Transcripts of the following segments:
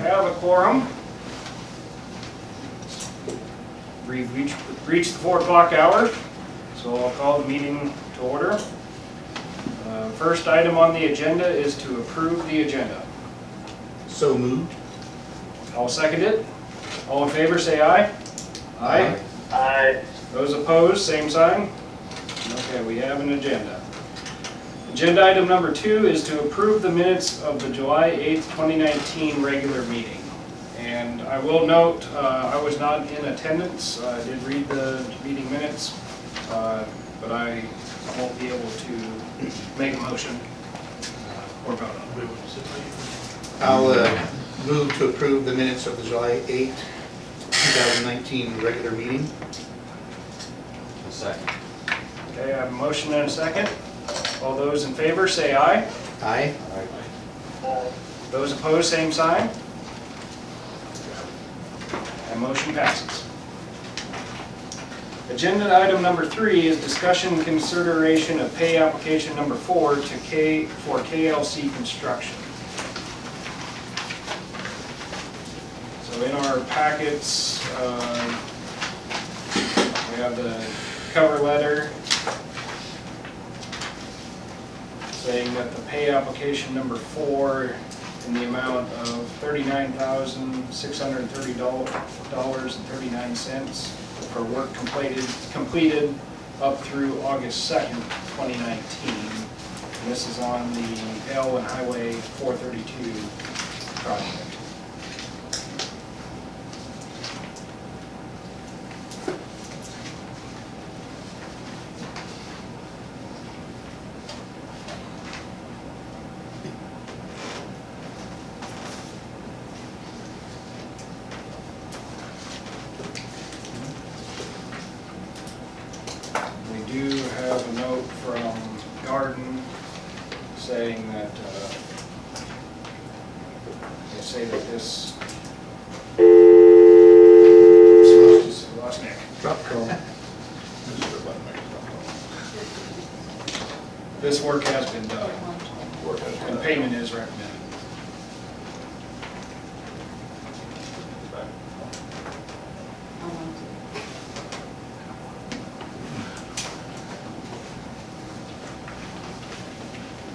have a quorum. We've reached the 4 o'clock hour, so I'll call the meeting to order. First item on the agenda is to approve the agenda. So moved. I'll second it. All in favor say aye. Aye. Aye. Those opposed, same sign. Okay, we have an agenda. Agenda item number 2 is to approve the minutes of the July 8th, 2019 regular meeting. And I will note, I was not in attendance. I did read the meeting minutes, but I won't be able to make a motion or vote on it. I'll move to approve the minutes of the July 8th, 2019 regular meeting. Second. Okay, I have a motion and a second. All those in favor say aye. Aye. Those opposed, same sign. And motion passes. Agenda item number 3 is discussion and consideration of pay application number 4 for KLC Construction. So in our packets, we have the cover letter saying that the pay application number 4 in the amount of $39,630.39 for work completed up through August 2nd, 2019. And this is on the L and Highway 432 project. We do have a note from Garden saying that, they say that this, lost Nick. Drop call. This work has been done, and payment is recommended.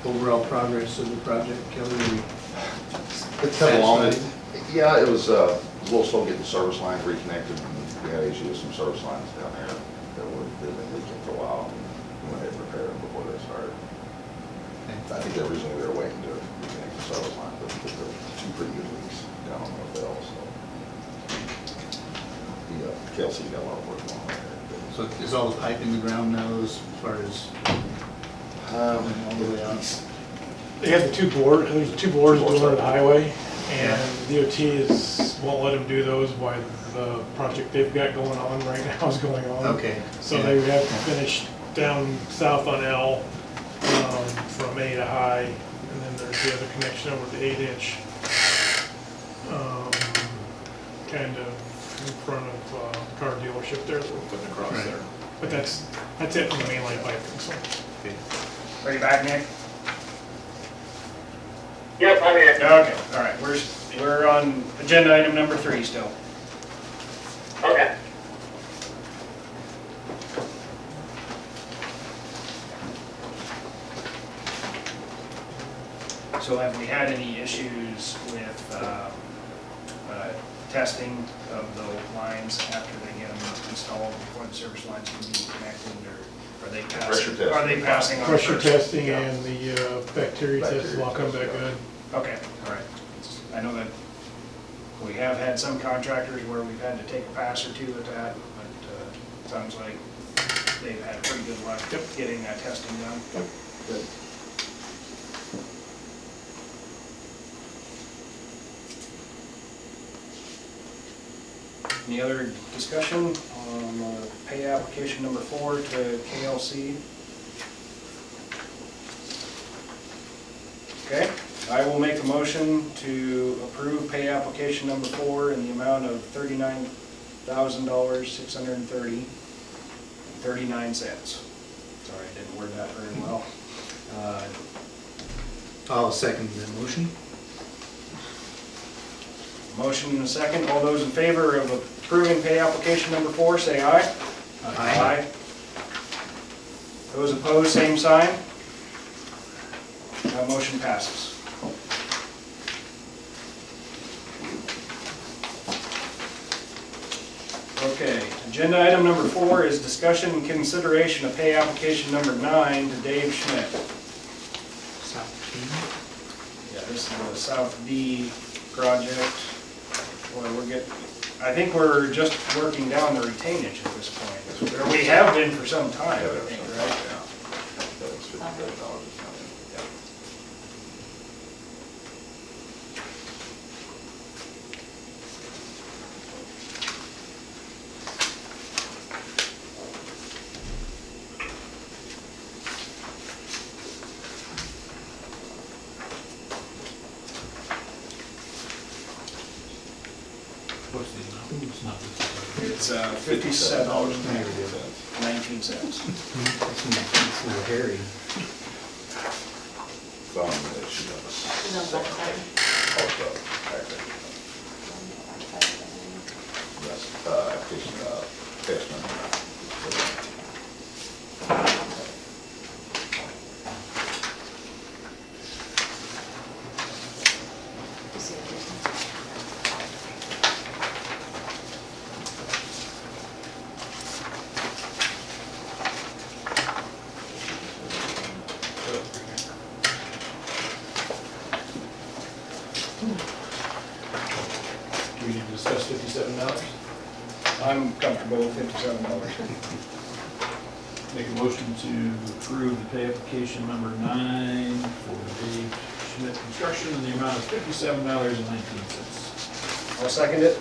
Overall progress of the project, Kelly? It's come along. Yeah, it was a little slow getting the service lines reconnected. We had issues with some service lines down there that they've been leaking for a while. We went ahead and repaired them before they started. I think originally they were waiting to reconnect the service line, but there were 2 pretty good leaks down on the bell, so. The KLC got a lot of work going on there. So is all the pipe in the ground now as far as all the way out? They have the 2 bores, there's 2 bores doing the highway, and DOT won't let them do those while the project they've got going on right now is going on. Okay. So they would have to finish down south on L from A to high, and then there's the other connection over the 8-inch, kind of in front of the car dealership there that we're putting across Right. there. But that's it for the mainline piping, so. Okay. Are you back, Nick? Yep, I'm here. Okay, all right, we're on agenda item number 3 still. Okay. So have we had any issues with testing of the lines after they get them installed before the service lines can be connected, or are they passing? Pressure testing. Are they passing on Pressure first? testing Yeah. and the bacteria tests will all come back good. Okay, all right. I know that we have had some contractors where we've had to take a pass or 2 at that, but it sounds like they've had pretty good luck getting that testing done. Good. Any other discussion on pay application number 4 to KLC? Okay, I will make a motion to approve pay application number 4 in the amount of $39,630.39. Sorry, I didn't word that very well. I'll second the motion. Motion and a second. All those in favor of approving pay application number 4, say aye. Aye. Those opposed, same sign. That motion passes. Okay, agenda item number 4 is discussion and consideration of pay application number 9 to Dave Schmidt. Yeah, this is the South D project, where I think we're just working down the retainage at this point. Or we have been for some time, I think, right? That was $57. What's the amount? It's not this. It's $57.19. It's a little hairy. It's on the issue of us. Is on the back side. Also, that's, application, attachment. You see it? Do we need to discuss $57? I'm comfortable with $57. Make a motion to approve the pay application number 9 for Dave Schmidt Construction in the amount of $57.19. I'll second it.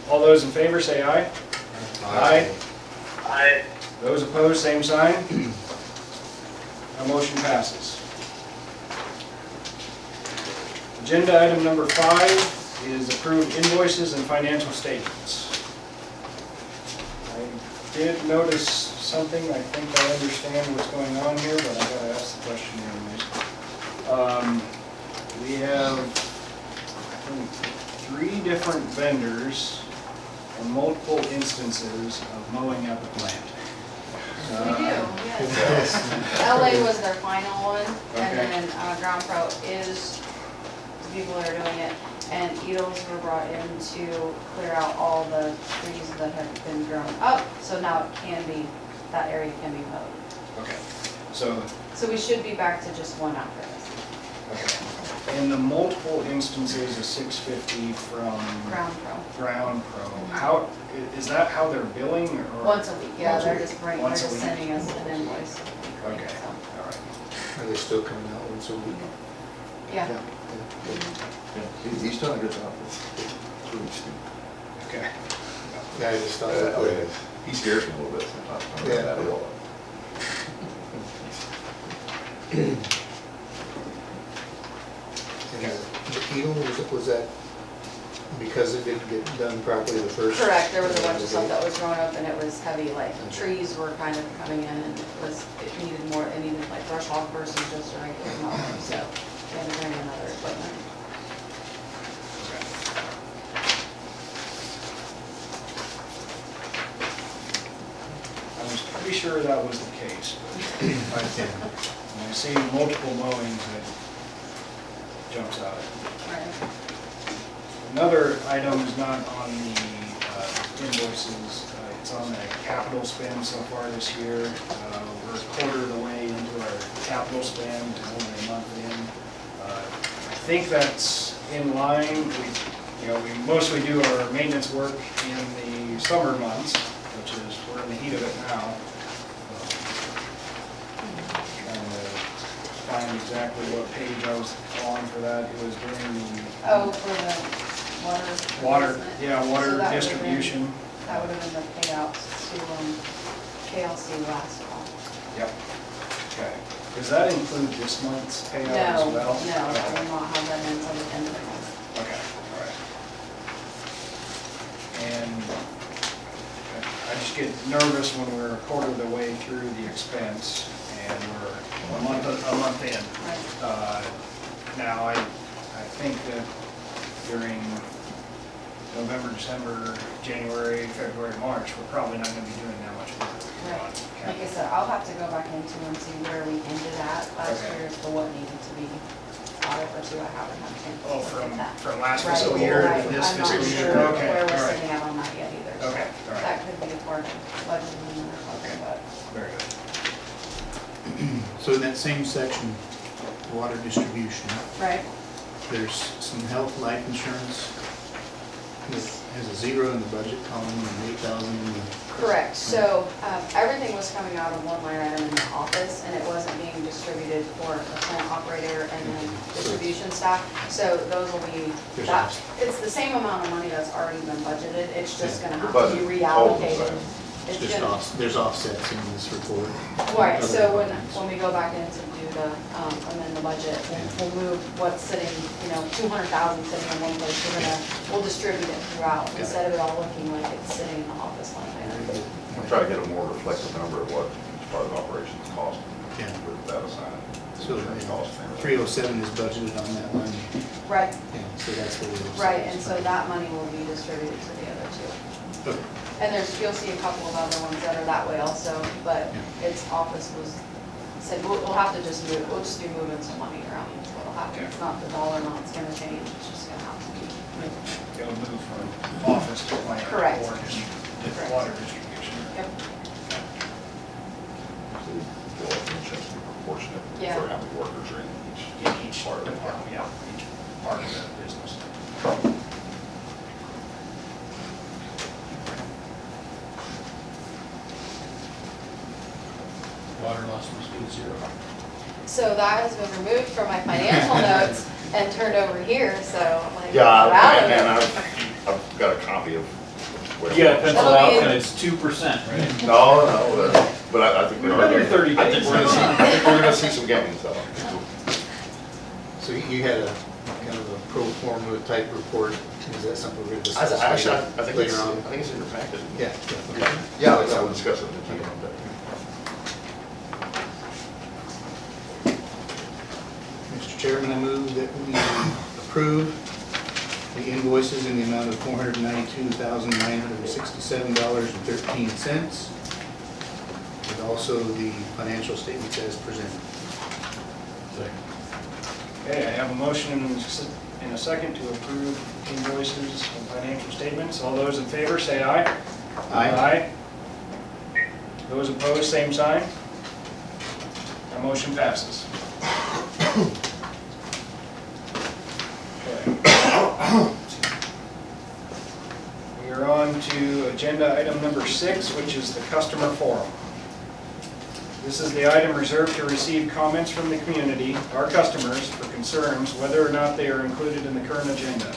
All those in favor say aye. Aye. Aye. Those opposed, same sign. That motion passes. Agenda item number 5 is approved invoices and financial statements. I did notice something, I think I understand what's going on here, but I gotta ask the question anyways. We have, I think, 3 different vendors and multiple instances of mowing at the plant. We do, yes. LA was their final one, Okay. and then Ground Pro is the people that are doing it. And needles were brought in to clear out all the trees that have been grown up, so now it can be, that area can be mowed. Okay, so, So we should be back to just one after this. okay. In the multiple instances of 650 from Ground Pro, Ground Pro, how, is that how they're billing or? once a week, yeah, Once a they're week. just bringing, they're Once a just week. sending us an invoice. Okay, So, all right. Are they still coming out once a week? yeah. He's done a good job. It's really stupid. Okay. Yeah, I just thought that way. He scares me a little bit sometimes. Yeah. That hill. And the needle, was that because it didn't get done properly the first? Correct, there was a bunch of stuff that was growing up and it was heavy, like trees were kind of coming in and it needed more, it needed like brush hog versus just a regular mower, so we had to bring in other equipment. I was pretty sure that was the case. But when I see multiple mowings, it jumps out. Right. Another item is not on the invoices, it's on the capital spend so far this year. We're a quarter of the way into our capital spend, only a month in. I think that's in line. We mostly do our maintenance work in the summer months, which is, we're in the heat of it now. Trying to find exactly what page I was on for that. It was during the Oh, for the water. water, replacement. yeah, So water that would've distribution. been- That would have been the payouts to KLC last fall. Yep. Okay. Does that include this month's payout as No, well? no, I will not have that in until the end of the month. Okay, all right. And I just get nervous when we're a quarter of the way through the expense and we're a month in. Right. Now, I think that during November, December, January, February, March, we're probably not gonna be doing that much work. Right. on Like I capital. said, I'll have to go back into and see where we ended at last Okay. year as to what needed to be brought over to. I haven't had a chance to Oh, look at that. from last Right, fiscal year right. to this I'm not fiscal year? sure Okay, where we're all right. sitting at on that yet either. so Okay, all right. That could be a part of budgeting or something, but. Very good. So in that same section, water distribution, Right. there's some health life insurance that has a 0 in the budget column and 8,000 in the. Correct, so everything was coming out of one line item in the office, and it wasn't being distributed for the plant operator and then distribution staff. So those will be, There's that, offs- it's the same amount of money that's already been budgeted, it's just gonna The have to be budget totals, reallocated. right. It's Just gonna- there's offsets in this report. Right, Other so when departments. we go back in to do the, amend the budget, we'll move what's sitting, 200,000 sitting in one place, we'll distribute it throughout, Got it. instead of it all looking like it's sitting in the office line item. We'll try to get a more reflective number of what each part of the operations cost. Yeah. With that assigned. So Insurance costs and everything. 307 is budgeted on that line. Right, Yeah, so that's what it is. right, and so that money will be distributed to the other two. Okay. And you'll see a couple of other ones that are that way also, but its office was, said, we'll have to just move, we'll just be moving some money around, is what'll happen. It's not the dollar amount's gonna change, it's just gonna have to be moved. It'll move from office to plant. Correct. Or just Correct. water distribution. Yep, So the insurance will be proportionate Yeah. for how many workers are in In each part of the department, yeah, each part of the business. Water loss must be 0. so that has been removed from my financial notes and turned over here, so I'm like, Yeah, get out of and it. I've got a copy of. what- You got it penciled That'll out be- and it's 2%, right? No, but I think we're. Another 30 I think days. we're gonna see, I think we're gonna see some gains though. So you had a kind of a pro forma type report. Is that something we're going to I discuss actually, I think later it's, I on? think it's in your packet. Yeah. Yeah, I will discuss it in the team. Mr. Chairman, I move that we approve the invoices in the amount of $492,967.13, and also the financial statements as presented. Okay, I have a motion and a second to approve invoices and financial statements. All those in favor, say aye. Aye. Those opposed, same sign. Our motion passes. Okay. We are on to agenda item number 6, which is the customer forum. This is the item reserved to receive comments from the community, our customers, for concerns whether or not they are included in the current agenda.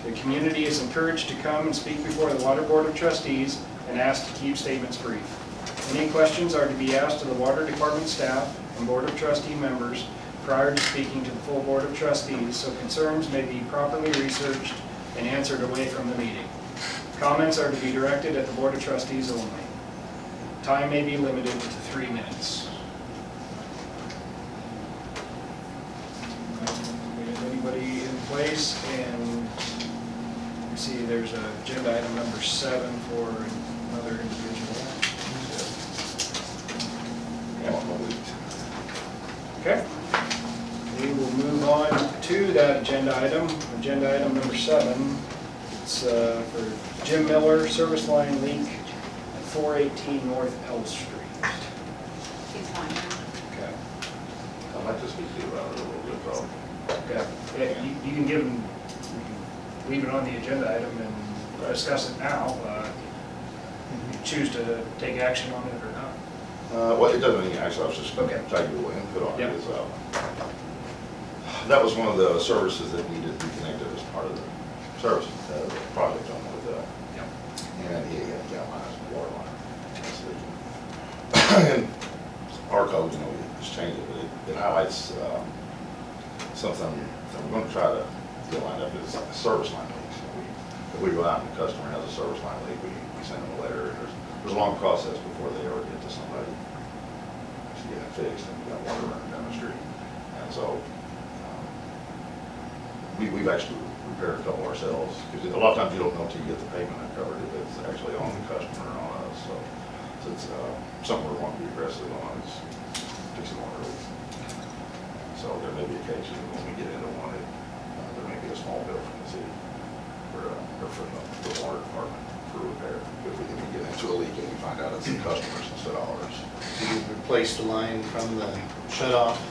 The community is encouraged to come and speak before the Water Board of Trustees and asked to keep statements brief. Any questions are to be asked to the Water Department staff and Board of Trustee members prior to speaking to the full Board of Trustees, so concerns may be properly researched and answered away from the meeting. Comments are to be directed at the Board of Trustees only. Time may be limited to 3 minutes. We have anybody in place, and you see there's agenda item number 7 for another individual. Okay. We will move on to that agenda item number 7. It's for Jim Miller, service line leak at 418 North L Street. He's fine. Okay. I'd like to speak to you about it a little bit though. Okay. Yeah, you can give him, we can leave it on the agenda item and discuss it now. You choose to take action on it or not. Well, it doesn't mean, actually, I was just Okay. trying to give a little input on it. Yep. Is, that was one of the services that needed to be connected as part of the service project on with, Yep. and he had galvanized water line. And our code, we just changed it, but it highlights something that we're going to try to get lined up is service line leaks. If we go out and the customer has a service line leak, we send them a letter, and there's a long process before they ever get to somebody to get it fixed, and we got water running down the street. And so we've actually repair a couple ourselves. Because a lot of times you don't know until you get the payment covered if it's actually on the customer or on us. So it's something we want to be aggressive on is fixing water leaks. So there may be occasions when we get into one, there may be a small bill from the city or from the water department for repair. If we get into a leak and we find out it's the customers instead of ours. Do you replace the line from the shut off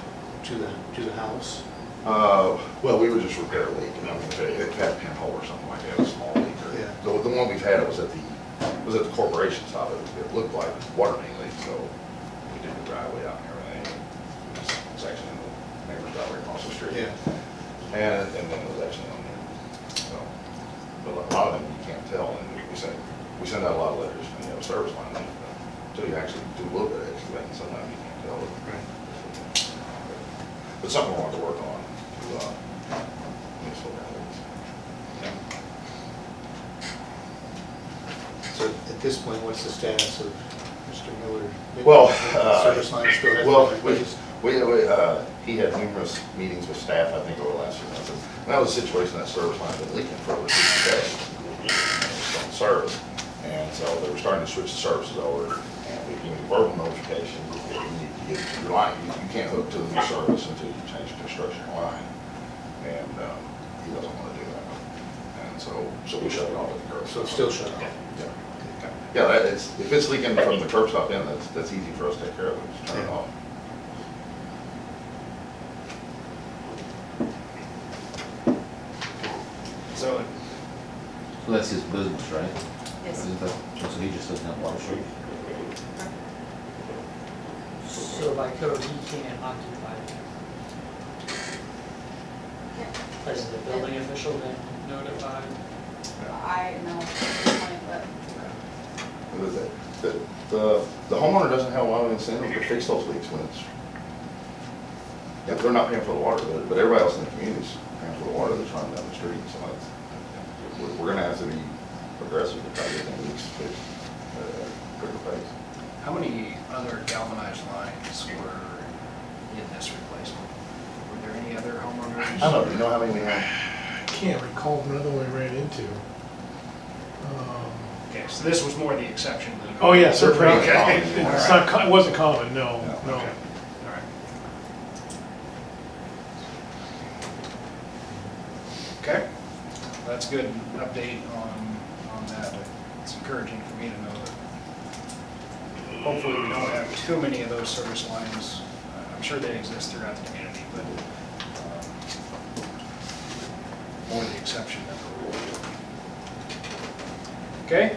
to the house? Well, we would just repair a leak. I mean, if it had a pinhole or something like that, a small leak. Yeah. The one we've had was at the corporation stop. It looked like water main leak, so we did the driveway out and everything. It's actually in the neighbor's driveway across the street. Yeah. And then it was actually on there. So, but a lot of them you can't tell, and we send out a lot of letters, and you know, service line leak, until you actually do a little bit of excavating, sometimes you can't tell. Right. But something we want to work on to slow down leaks. So at this point, what's the status of Mr. Miller? Well, Service line still hasn't well, been replaced? he had numerous meetings with staff, I think, over the last few months. And that was a situation that service line had been leaking for over 60 days. And it was on service. And so they were starting to switch the services over. And we gave a verbal notification that you need to get your line. You can't hook to the new service until you change the construction line. And he doesn't want to do that. And so we shut it off at the curb. So it's still shut off? Yeah. Yeah, if it's leaking from the curb stop in, that's easy for us to take care of it, just turn it Yeah. off. So, So that's his business, right? Yes. Isn't that, so he just doesn't have water service? So by code, he can't occupy it. Has the building official been notified? I know, but The homeowner doesn't have a lot of incentive to fix those leaks when it's, yeah, they're not paying for the water, but everybody else in the community is paying for the water that's running down the street. So we're gonna have to be aggressive to try to get them leaks fixed at a quicker pace. how many other galvanized lines were in this replacement? Were there any other homeowners? I don't know, do you know how many we have? Can't recall another one we ran into. Okay, so this was more the exception than. Oh, yeah, certainly. Okay. It's not, it wasn't common, no, Okay. no. All right. Okay, that's a good update on that. It's encouraging for me to know that hopefully we don't have too many of those service lines. I'm sure they exist throughout the community, but more the exception than the rule. Okay,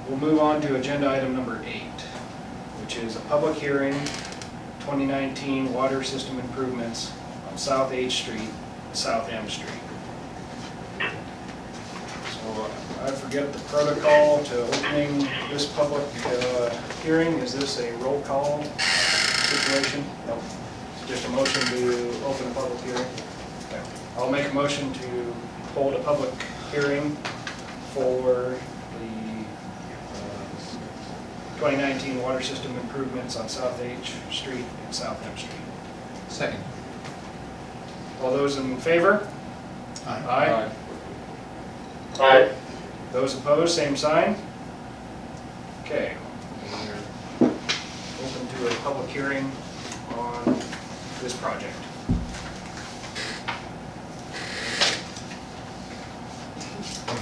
we'll move on to agenda item number 8, which is a public hearing, 2019 water system improvements on South H Street, South M Street. So I forget the protocol to opening this public hearing. Is this a roll call situation? Nope. Just a motion to open a public hearing? Okay. I'll make a motion to hold a public hearing for the 2019 water system improvements on South H Street and South M Street. Second. All those in favor? Aye. Aye. Those opposed, same sign. Okay, we're open to a public hearing on this project.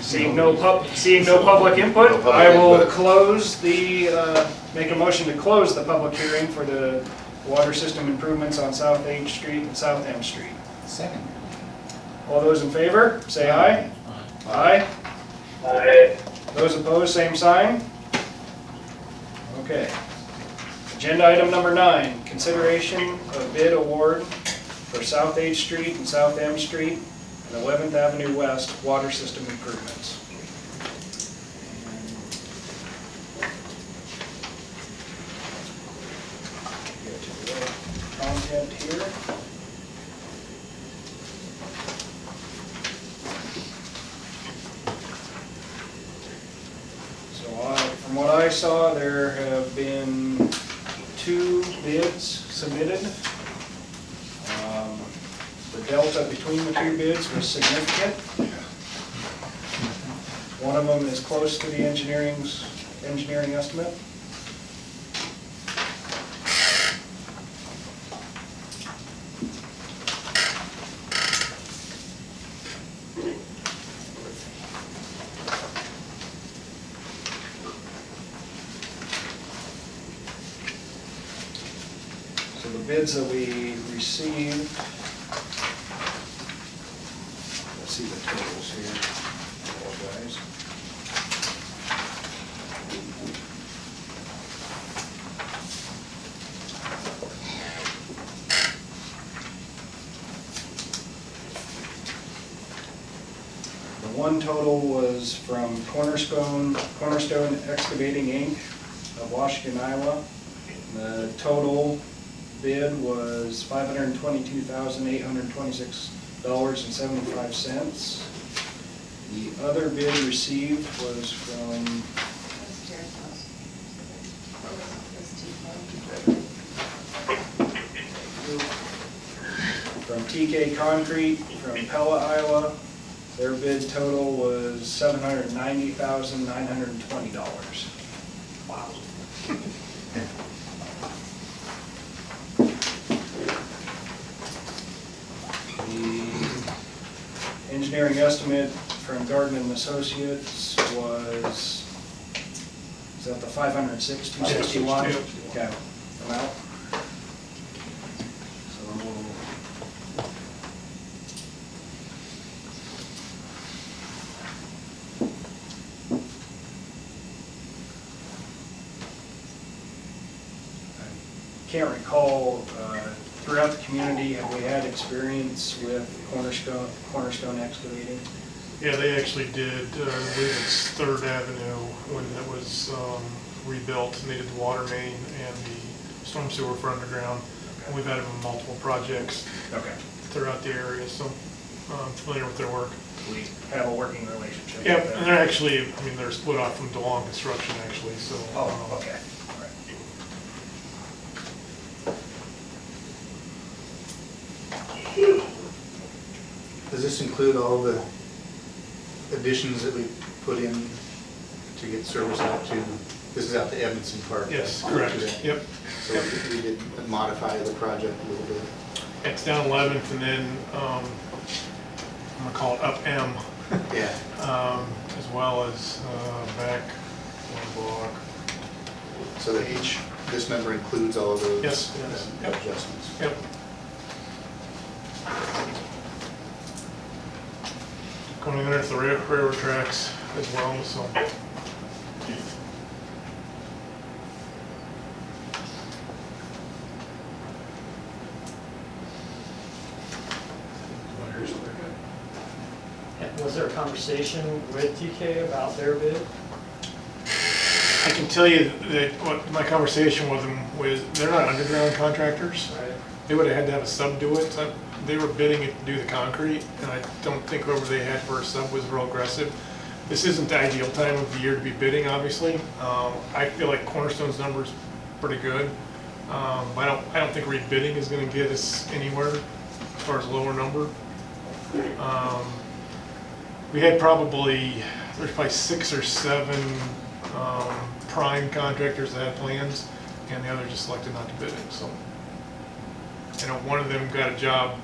Seeing no public input, No public I will input. close make a motion to close the public hearing for the water system improvements on South H Street and South M Street. Second. All those in favor, say aye. Aye. Aye. Those opposed, same sign. Okay. Agenda item number 9, consideration of bid award for South H Street and South M Street and 11th Avenue West water system improvements. Get to the content here. So from what I saw, there have been 2 bids submitted. The delta between the two bids was significant. One of them is close to the engineering estimate. So the bids that we received, let's see the totals here. Apologize. The one total was from Cornerstone Excavating Inc. of Washington, Iowa. The total bid was $522,826.75. The other bid received was from TK Concrete from Pella, Iowa. Their bid total was $790,920. Wow. The engineering estimate from Garden and Associates was, is that the 506, 261? Yep. Okay, amount. So I can't recall, throughout the community, have we had experience with Cornerstone Excavating? Yeah, they actually did, I believe it's Third Avenue when it was rebuilt, and they did the water main and the storm sewer for underground. And we've had them on multiple projects Okay. throughout the area, so I'm familiar with their work. We have a working relationship. Yep, with them. and they're actually, I mean, they're split off from DeLong Construction actually, so. Oh, okay. All right. Does this include all the additions that we put in to get service out to, this is out to Edmondson Park? Yes, correct, yep. So we did modify the project a little bit. It's down 11th and then, I'm gonna call it up M, Yeah. as well as back one block. So that this number includes all of those Yes, yes. Yep. adjustments. Yep. Going underneath the railroad tracks as well, so. Was there a conversation with TK about their bid? I can tell you that what my conversation with them was, they're not underground contractors. Right. They would have had to have a sub do it. So they were bidding it to do the concrete, and I don't think whoever they had for a sub was real aggressive. This isn't the ideal time of the year to be bidding, obviously. I feel like Cornerstone's number's pretty good. I don't think rebidding is gonna get us anywhere as far as lower number. We had there's probably 6 or 7 prime contractors that had plans, and the others just selected not to bid it, so. I know one of them got a job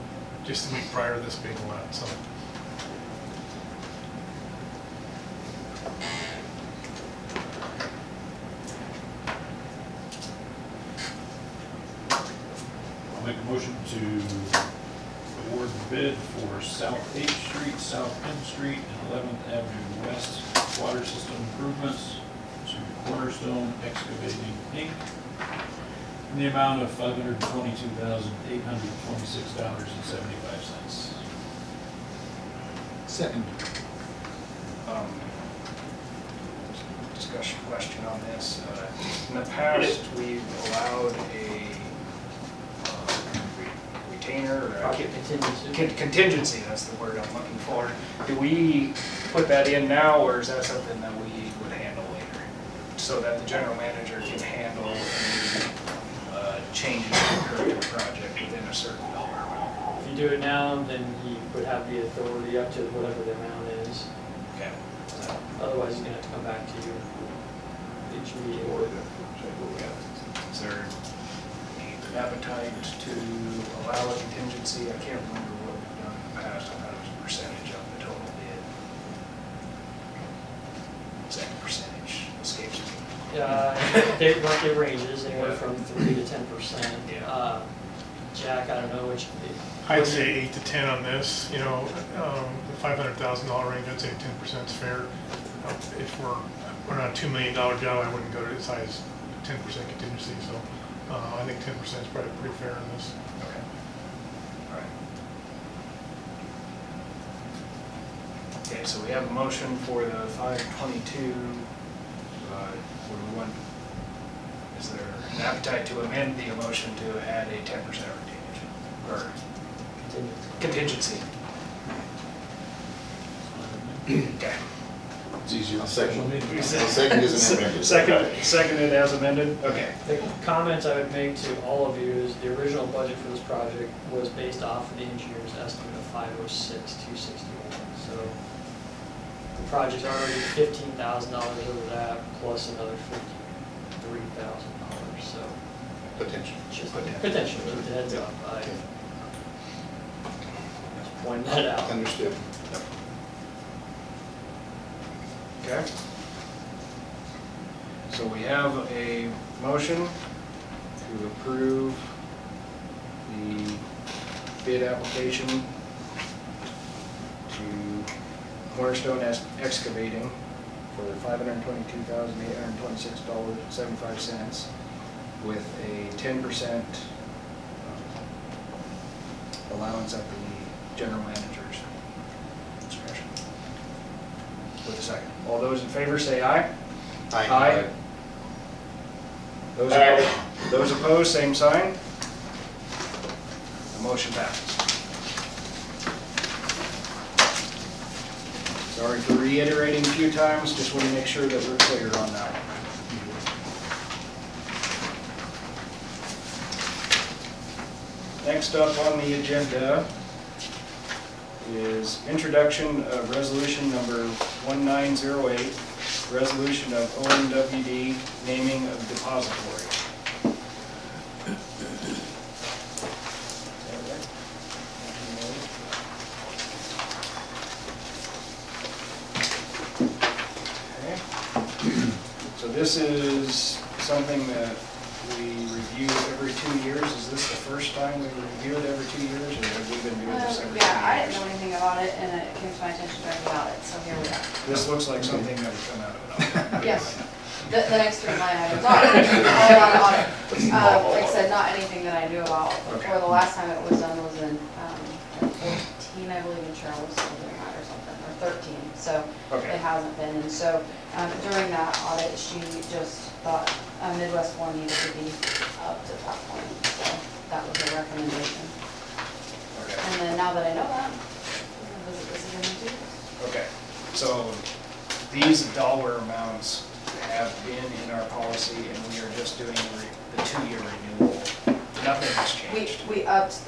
just a week prior to this being let, so. I'll make a motion to award the bid for South 8th Street, South 10th Street, and 11th Avenue West water system improvements to Cornerstone Excavating Inc. in the amount of $522,826.75. Second. Discussion question on this. In the past, we've allowed a retainer or Project contingency? contingency, that's the word I'm looking for. Do we put that in now, or is that something that we would handle later? So that the general manager can handle any changes that occur in the project within a certain dollar amount? If you do it now, then he would have the authority up to whatever the amount is. Okay. Otherwise, he's gonna have to come back to you each meeting. Is there any appetite to allow a contingency? I can't remember what we've done in the past. I thought it was a percentage of the total bid. Exact percentage escapes me. It ranges anywhere from 3 to 10%. Yeah. Jack, I don't know which. I'd say 8 to 10 on this, you know, the $500,000 range, I'd say 10% is fair. If we're on a $2 million job, I wouldn't go to as high as 10% contingency, so I think 10% is probably pretty fair in this. Okay. All right. Okay, so we have a motion for the 522. What do we want? Is there an appetite to amend the motion to add a 10% retention or contingency? Okay. It's easier. I'll second is amended. Seconded as amended? Okay. The comments I would make to all of you is the original budget for this project was based off of the engineer's estimate of 506,261. So the project's already $15,000 over that, plus another $53,000. So Potential. just potentially, keep the heads up. I just pointed that out. Understood. Okay. So we have a motion to approve the bid application to Cornerstone Excavating for $522,826.75 with a 10% allowance at the general manager's discretion. With a second. All those in favor say aye. Aye. Those opposed, same sign. The motion passes. Sorry for reiterating a few times, just want to make sure that we're clear on that. Next up on the agenda is introduction of resolution number 1908, resolution of OMWD naming of depository. Okay. So this is something that we review every 2 years. Is this the first time we review it every 2 years, or have we been doing this every 2 years? Yeah, I didn't know anything about it, and it came to my attention during the audit, so here we are. This looks like something that would come out of an audit. Yes, the next 3 line items audit, all about audit. Like I said, not anything that I knew about before. The last time it was done was in 14, I believe, and Cheryl was still doing that or something, or 13, so Okay. it hasn't been. And so during that audit, she just thought Midwest One needed to be up to that point, so that was her recommendation. Okay. And then now that I know that, I'm gonna visit this again in 2 years. Okay, so these dollar amounts have been in our policy, and we are just doing the 2-year renewal. Nothing has changed. We upped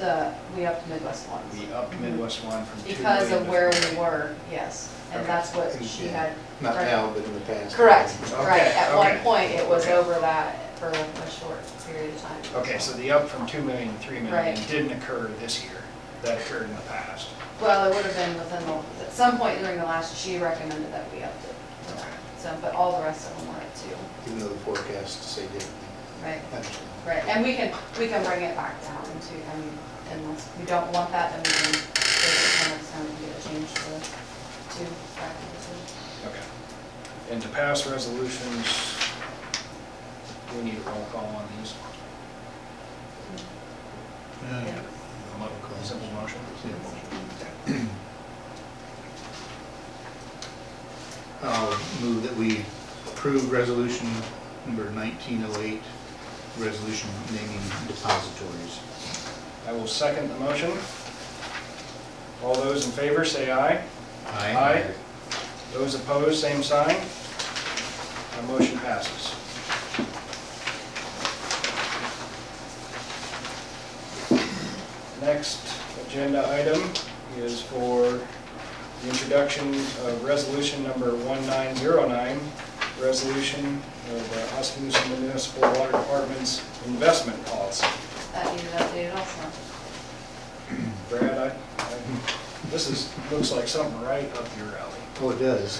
Midwest Ones. We upped Midwest One from 2 million Because of to where 4 we million. were, yes, and Okay. that's what she had. Not now, but in the past. Correct, Okay, right, at one okay. point, it was Okay. over that for a short period of time. Okay, so the up from 2 million to 3 million Right. didn't occur this year. That occurred in the past. Well, it would have been within at some point during the last, she recommended that we upped it. Okay. So, but all the rest of them were at 2, Even though the forecasts say differently. right, I understand. right, and we can bring it back down to, I mean, unless we don't want that, then we can, next time we get a change to the 2 back to the 2. Okay. And to pass resolutions, we need a roll call on these. Simple motion. I'll move that we approve resolution number 1908, resolution naming depositories. I will second the motion. All those in favor say aye. Aye. Those opposed, same sign. Our motion passes. Next agenda item is for the introduction of resolution number 1909, resolution of the Oskaloosa Municipal Water Department's investment policy. That needed updated also. Brad, looks like something right up your alley. Oh, it does.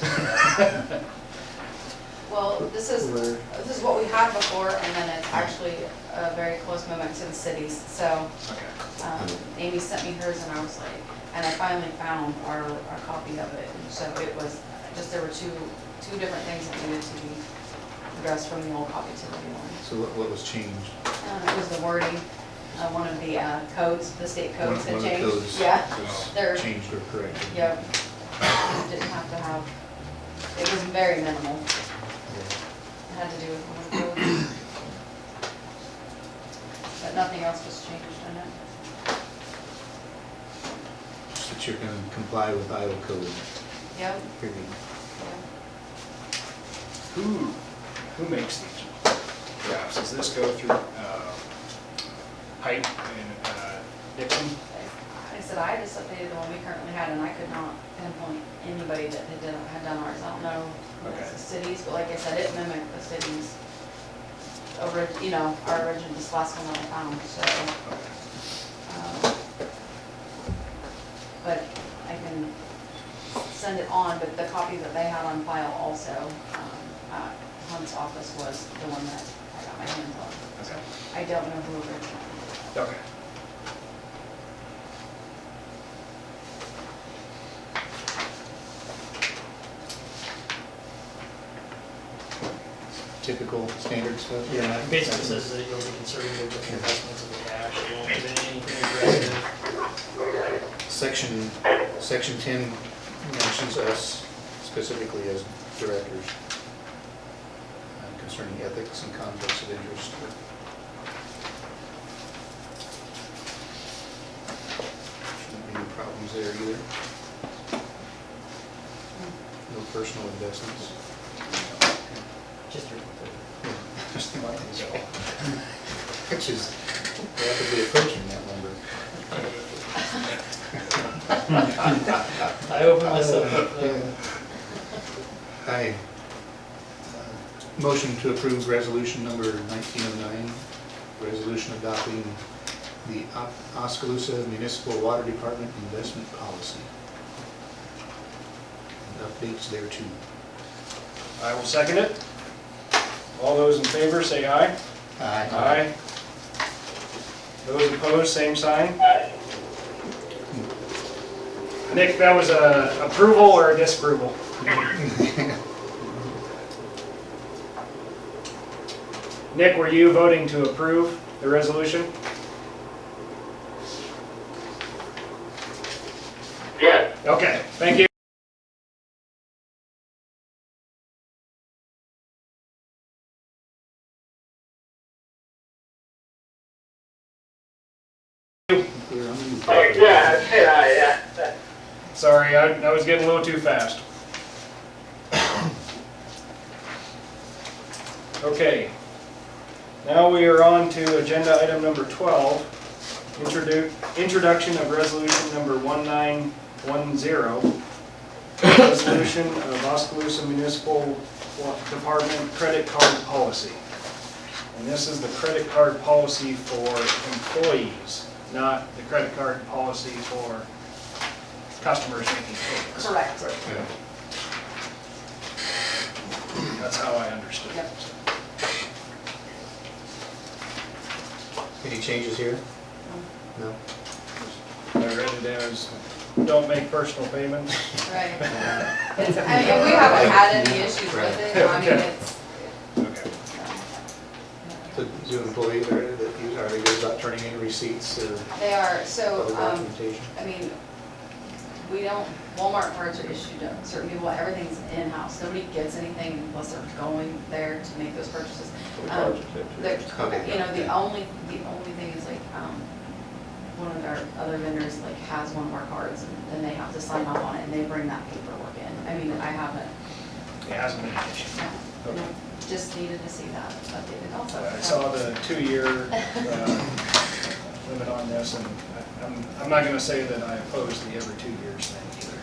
Well, this is what we had before, and then it's actually a very close movement to the cities. So Okay. Amy sent me hers, and I was like, and I finally found our copy of it. And so it was just, there were two different things that needed to be addressed from the old copy to the new one. So what was changed? It was the wording, one of the codes, the state codes had One of the changed. codes Yeah, was they're, changed or corrected. yep. Didn't have to have, it was very minimal. It had to do with one of the codes. But nothing else was changed in it. Just that you're going to comply with Iowa code, Yep. period. Who makes these drafts? Does this go through Height and Dixon? Like I said, I just updated the one we currently had, and I could not pinpoint anybody that had done ours. I don't know if it's the cities, but like I said, it mimicked the cities over, our original, this last one that I found, so. But I can send it on, but the copy that they had on file also, at Hunt's office was the one that I got my hands on. Okay. I don't know who originally did it. Okay. Typical standard stuff? Yeah, it basically says that you'll be conservative with your investments of the cash, you won't put in anything aggressive. Section 10 mentions us specifically as directors concerning ethics and conflicts of interest. Shouldn't be any problems there either. No personal investments. Just your. Just the money to go. Which is rapidly approaching that number. I opened myself up Yeah. there. Aye. Motion to approve resolution number 1909, resolution adopting the Oskaloosa Municipal Water Department investment policy. And updates there too. I will second it. All those in favor, say aye. Aye. Those opposed, same sign. Nick, that was a approval or a disapproval? Nick, were you voting to approve the resolution? Yes. Okay, thank you. Oh, yeah. Sorry, I was getting a little too fast. Okay, now we are on to agenda item number 12, introduction of resolution number 1910, resolution of Oskaloosa Municipal Department credit card policy. And this is the credit card policy for employees, not the credit card policy for customers making payments. Correct. Yeah. That's how I understood it. Yep. Any changes here? No? I read it as, don't make personal payments. Right. It's, I mean, we haven't had any issues with it. I mean, Okay. it's. Okay. So do employees, are they good about turning in receipts or They are, so, other documentation? I mean, we don't, Walmart cards are issued to certain people, everything's in-house. Nobody gets anything unless they're going there to make those purchases. The only thing is like, one of our other vendors like has one of our cards and then they have to sign off on it and they bring that paperwork in. I mean, I haven't, It hasn't been an issue. no, just needed to see that updated also. I saw the 2-year limit on on this, and I'm not gonna say that I oppose the every 2 years thing either.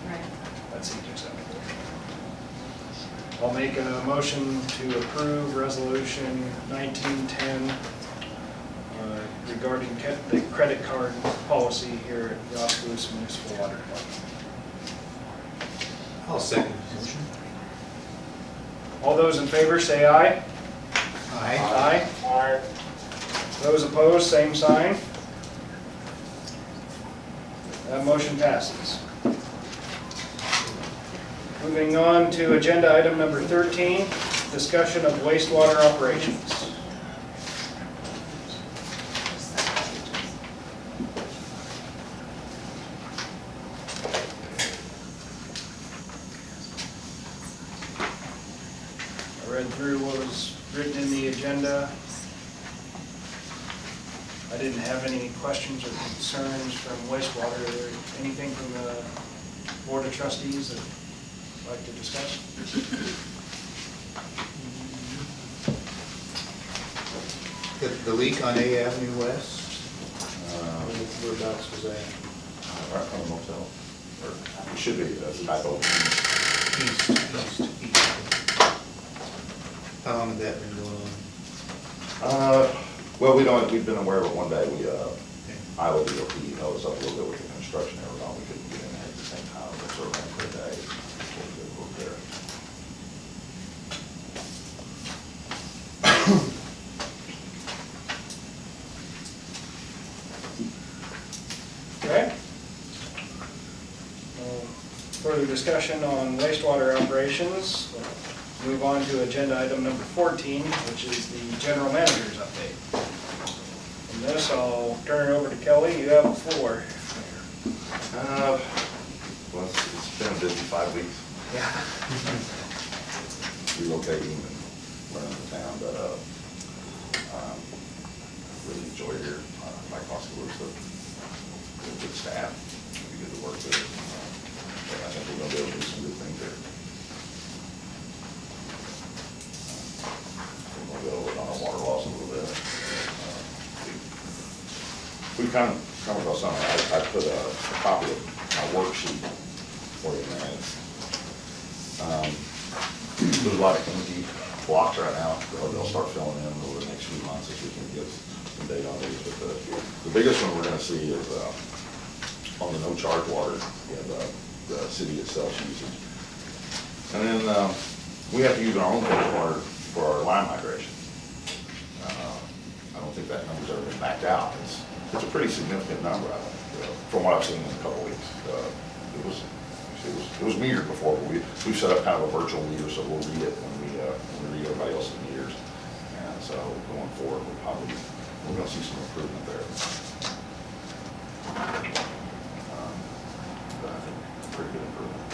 Right. That's each acceptable. I'll make a motion to approve resolution 1910 regarding the credit card policy here at the Oskaloosa Municipal Water Department. I'll second the motion. All those in favor say aye. Aye. Aye. Those opposed, same sign. That motion passes. Moving on to agenda item number 13, discussion of wastewater operations. I read through what was written in the agenda. I didn't have any questions or concerns from wastewater. Is there anything from the Board of Trustees that you'd like to discuss? The leak on A Avenue West, whereabouts was that? Right from the motel, or it should be, that's a typo. East. How long had that been going on? Well, we've been aware of it one day. Iowa DOT held us up a little bit with the construction and everything. We couldn't get in there at the same time, but sort of ran for a day before we could work there. Okay. Further discussion on wastewater operations. Move on to agenda item number 14, which is the general manager's update. From this, I'll turn it over to Kelly. You have the floor. Well, it's been a busy 5 weeks. Yeah. Relocating and learning the town, but really enjoy it here. Like Oskaloosa, good staff, we get to work with. I think we're gonna be able to do some good things there. We're gonna go on our water loss a little bit. We kind of come across something. I put a copy of my worksheet for you, man. There's a lot of empty blocks right now. They'll start filling in over the next few months as we can get some data on these. But the biggest one we're gonna see is on the no charge water, the city itself uses. And then we have to use our own filter water for our line migration. I don't think that number's ever been backed out. It's a pretty significant number, I think, from what I've seen in a couple weeks. It was metered before, but we've set up kind of a virtual meter, so we'll read it when we read everybody else's meters. And so going forward, we're gonna see some improvement there. But I think pretty good improvement.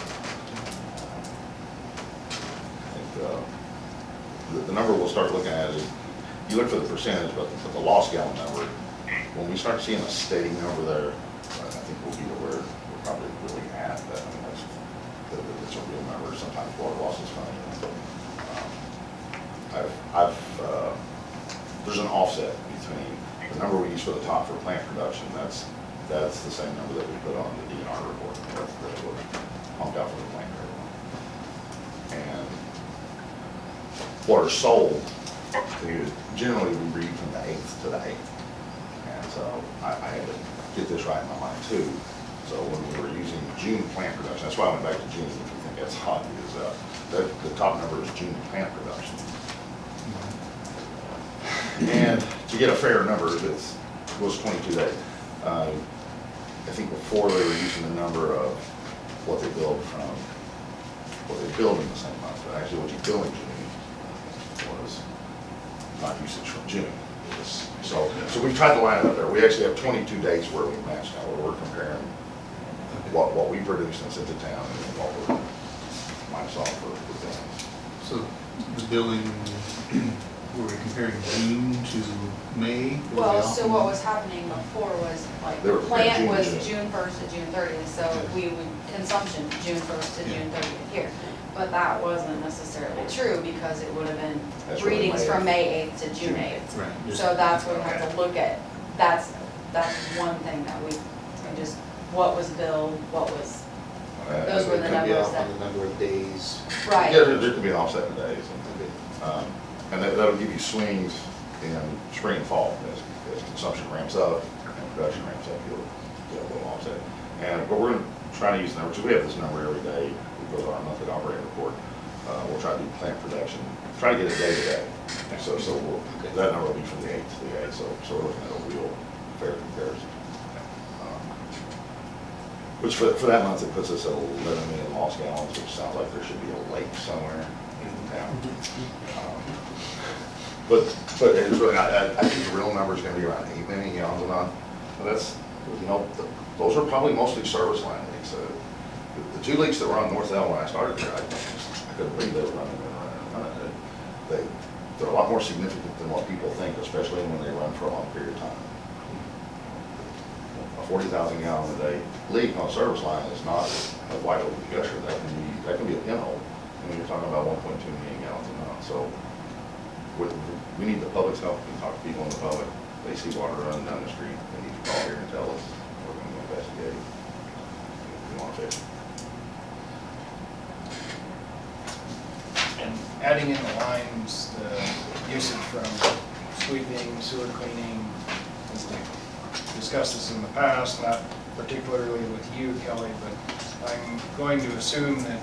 I think the number we'll start looking at is, you look for the percentage, but the lost gallon number, when we start seeing a steady number there, I think we'll be where we're probably really at. That, I mean, it's a real number. Sometimes water loss is funny. There's an offset between the number we use for the top for plant production. That's the same number that we put on the DNR report. That was pumped out for the plant area. And water sold, generally we read from the 8th to the 8th. And so I had to get this right in my mind too. So when we were using June plant production, that's why I went back to June, if you think that's hot, because the top number is June plant production. And to get a fair number, it was 22 days. I think before they were using the number of what they billed in the same month, but actually what you bill in June was not usage from June. So we've tried to line it up there. We actually have 22 days where we match now, where we're comparing what we produce and sent to town and what we're minus off for things. So the billing, were we comparing June to May? Well, so what was happening before was like, They the were comparing plant was June to June 1st to June 30th, so Yeah. we would, consumption, June 1st to Yeah. June 30th here. But that wasn't necessarily true, because it would have been That's really readings May from 8th. May 8th to June 8th. Right. So that's what we have to look at, that's that's one thing that we just, what was billed, what was, those were the It could be numbers off that, on the number of days. right. Yeah, there could be an offset in days. And that'll give you swings in spring and fall. As consumption ramps up and production ramps up, you'll get a little offset. But we're trying to use numbers, we have this number every day, it goes on our monthly operating report. We'll try to do plant production, try to get it day to day. So that number will be from the 8th to the 8th, so we're looking at a real fair comparison. Which for that month, it puts us at 11 million lost gallons, which sounds like there should be a lake somewhere in town. But it's really not, I think the real number is gonna be around 8 million gallons a month. But that's, those are probably mostly service line leaks. The 2 leaks that were on North L when I started here, I couldn't believe they were running and running. They're a lot more significant than what people think, especially when they run for a long period of time. A 40,000 gallon a day leak on a service line is not a wide open gusher. That can be a pinhole. When you're talking about 1.2 million gallons a month. So we need the public's help. We talk to people in the public. They see water running down the street. They need to call here and tell us. We're going to investigate. We want to fix it. And adding in the lines, the usage from sweeping, sewer cleaning, as we discussed this in the past, not particularly with you, Kelly, but I'm going to assume that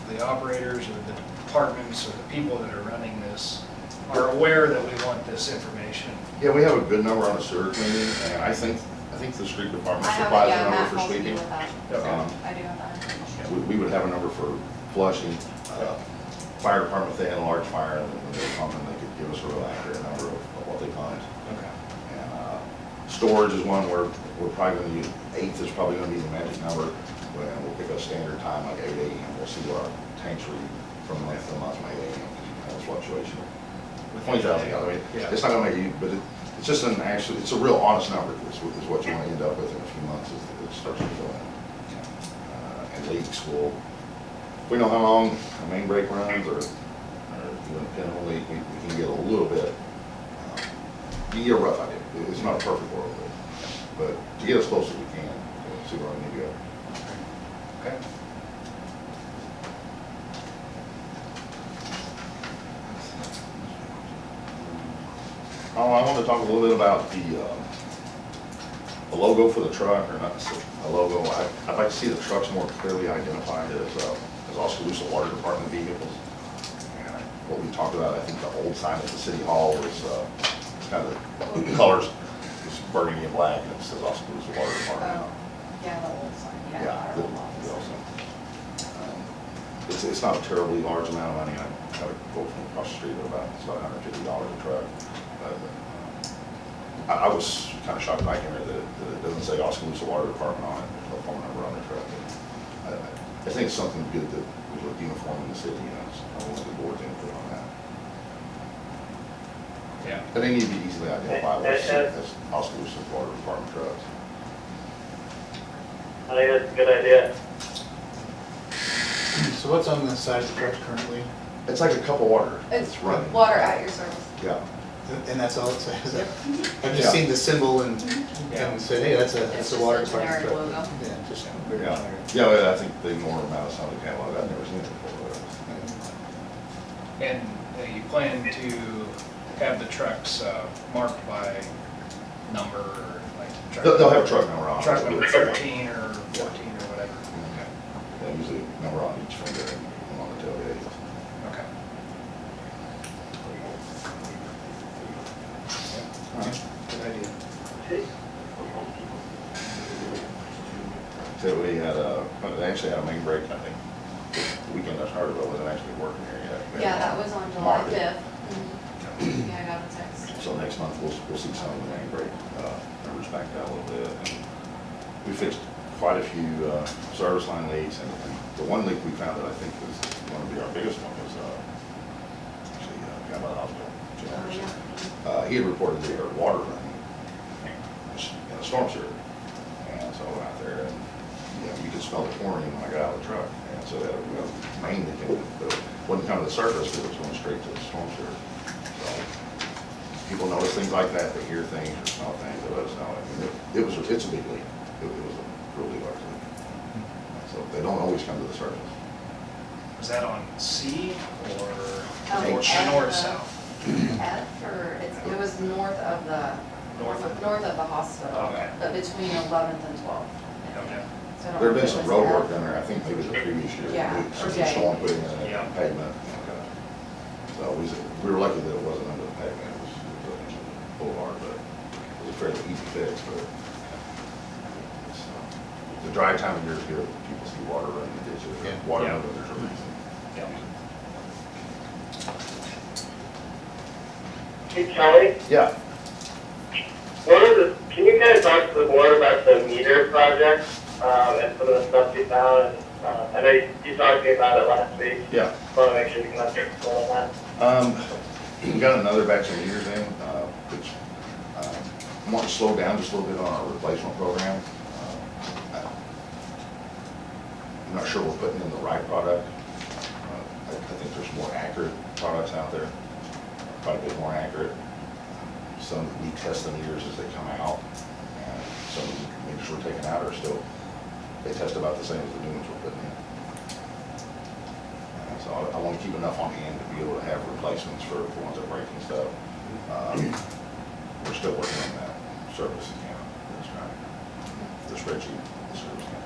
the operators or the departments or the people that are running this are aware that we want this information. Yeah, we have a good number on the sewer cleaning, and I think the street department I have, supplies yeah, a number Matt for calls me sweeping. with that. Okay. I do have that information. We would have a number for flushing. Fire department, if they had a large fire and they were pumping, they could give us a real accurate number of what they pumped. Okay. And storage is one where we're probably going to use, 8th is probably going to be the magic number. When we'll pick a standard time like 8 a.m. We'll see what our tanks read from the month to month from 8 a.m. because you can have a fluctuation. 20,000 gallons, I mean, Yeah. it's not going to make you, but it's just an actual, it's a real honest number is what you want to end up with in a few months as it starts to fill in. And leaks will, if we know how long a main break runs or even a pinhole leak, we can get a little bit, you get a rough idea. It's not a perfect world, but to get as close as we can to see where we need to go. Okay. Oh, I want to talk a little bit about the logo for the truck, or not a logo. I'd like to see the trucks more clearly identified as Oskaloosa Water Department vehicles. And what we talked about, I think the old sign at the city hall was kind of the colors, it's burgundy and black, and it says Oskaloosa Water Department. Oh, yeah, the old sign, yeah. Yeah, our old office. it's not a terribly large amount of money. I got a quote from across the street at about, it's about $150 a truck. I was kind of shocked when I came here that it doesn't say Oskaloosa Water Department on it, there's no phone number on the truck. I think it's something good that we look uniform in the city, I want the board's input on that. Yeah. And they need to be easily identifiable as Oskaloosa Water Department trucks. I think that's a good idea. So what's on the side of the truck currently? It's like a cup of water. It's running. water at your service. Yeah. And that's all it says? I've Yeah. just seen the symbol and said, hey, that's It's a water just a department generic truck. logo. Yeah, just very Yeah, generic. yeah, I think they more them out of some of the catalog, I've never seen it before. And you plan to have the trucks marked by number, or like truck? They'll have a truck number on it. Truck number 13 or 14 or whatever. Yeah, usually a number on each fender and on the tailgate. Okay. Good idea. So we had they actually had a main break, I think, the weekend I started, but wasn't actually working here yet. We had Yeah, that one was on July Monday. 5th. Yeah, I got a text. So next month, we'll see some of the main break numbers back down a little bit. And we fixed quite a few service line leaks, and the one leak we found that I think was going to be our biggest one was actually a guy by the hospital, Jim Oh, Anderson. yeah. He had reported they heard water running in a storm sewer. And so I went out there and, you could smell the chlorine when I got out of the truck. And so that, mainly wasn't coming to the surface, but it was going straight to the storm sewer. So people notice things like that, they hear things or smell things, they let us know. I mean, it's a big leak. It was a really large leak. So they don't always come to the surface. Was that on C or F, north, south? F, or it was north of the, North of- north of the hospital, Okay. but between 11th and 12th. Okay. So I don't There'd know been if some it was road F. work done there, I think maybe the previous year. Yeah, Some okay. storm putting in Yeah. a pavement. So we were lucky that it wasn't under the pavement, it was a boulevard, but it was a fairly easy fix, but it's, the dry time of year is good, people see water running in the ditches, Yeah. water Yeah. moving, there's a reason. Yeah. Hey, Kelly, Yeah, can you kind of talk to the board about the meter project, and some of the stuff you found? I know you talked to me about it last week. yeah. Want to make sure you can update us on that. We got another batch of meters in, which I want to slow down just a little bit on our replacement program. I'm not sure we're putting in the right product. I think there's more accurate products out there, quite a bit more accurate. Some, we test the meters as they come out, and some of the meters we're taking out are still, they test about the same as the new ones we're putting in. So I want to keep enough on hand to be able to have replacements for ones that break and stuff. We're still working on that service account, that's right, the spreadsheet, the service account.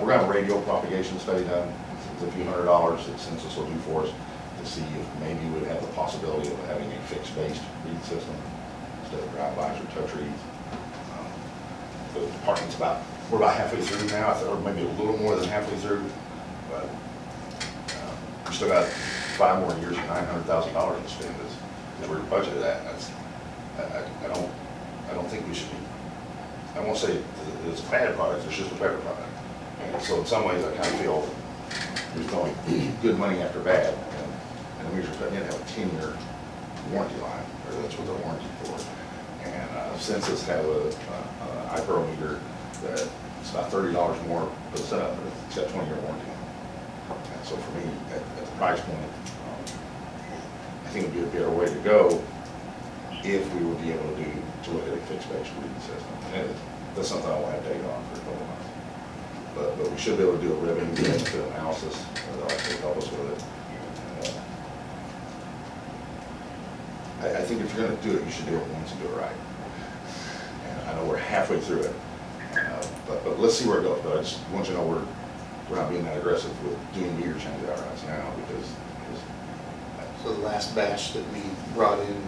We're gonna have a radio propagation study done. It's a few $100s that Census will do for us to see if maybe we'd have the possibility of having a fixed-based read system instead of drive-bys or touch reads. The department's we're about halfway through now, or maybe a little more than halfway through, but we still got 5 more years and $900,000 to spend as we're budgeted at. I don't think we should be, I won't say that it's a bad product, it's just a better product. And so in some ways, I kind of feel we're going good money after bad. And the meters we're putting in have a 10-year warranty line, or that's what they're warranted for. And Census have a iPro meter that it's about $30 more per setup, but it's got a 20-year warranty. And so for me, at the price point, I think it would be a better way to go if we would be able to look at a fixed-based reading system. And that's something I won't have data on for a couple of months. But we should be able to do a revenue benefit analysis that will help us with it. And, I think if you're going to do it, you should do it once and do it right. And I know we're halfway through it, but let's see where it goes. But I just want you to know we're not being that aggressive with doing meter change out right now because So the last batch that we brought in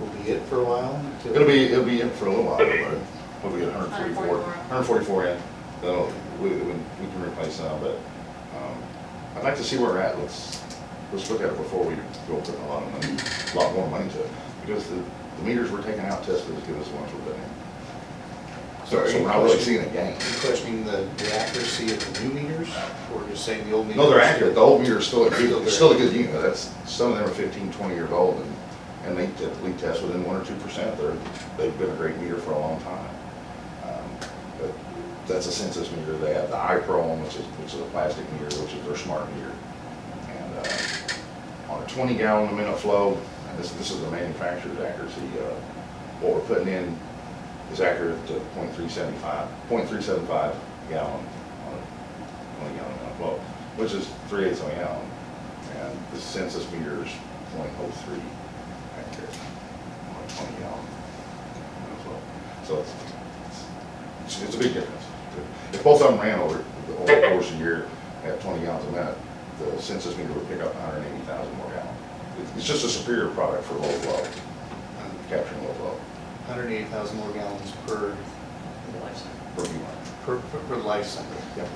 will be it for a while? until- it'll be in for a little while, but we'll get 144 in. We can replace some, but I'd like to see where we're at. Let's look at it before we go put a lot of money, a lot more money to it, because the meters we're taking out tested as good as the ones we're putting in. So we're not really seeing a gain. Are you questioning the accuracy of the new meters, or just saying the old meters? No, they're accurate. The old meter is still Still still a good unit. Some of them are 15, 20 years old, and they typically test within 1 or 2%. They've been a great meter for a long time. But that's a Census meter. They have the iPro, which is a plastic meter, which is their smart meter. And on a 20-gallon a minute flow, and this is the manufacturer's accuracy. What we're putting in is accurate to 0.375 gallon on a 20-gallon a minute flow, which is 3/8 of a gallon. And the Census meter is 0.03 accurate on a 20-gallon flow. So it's a big difference. If both of them ran over the course of the year at 20 gallons a minute, the Census meter would pick up 180,000 more gallons. It's just a superior product for low flow, capturing low flow. 180,000 more gallons per Per gallon. per life cycle. Yep.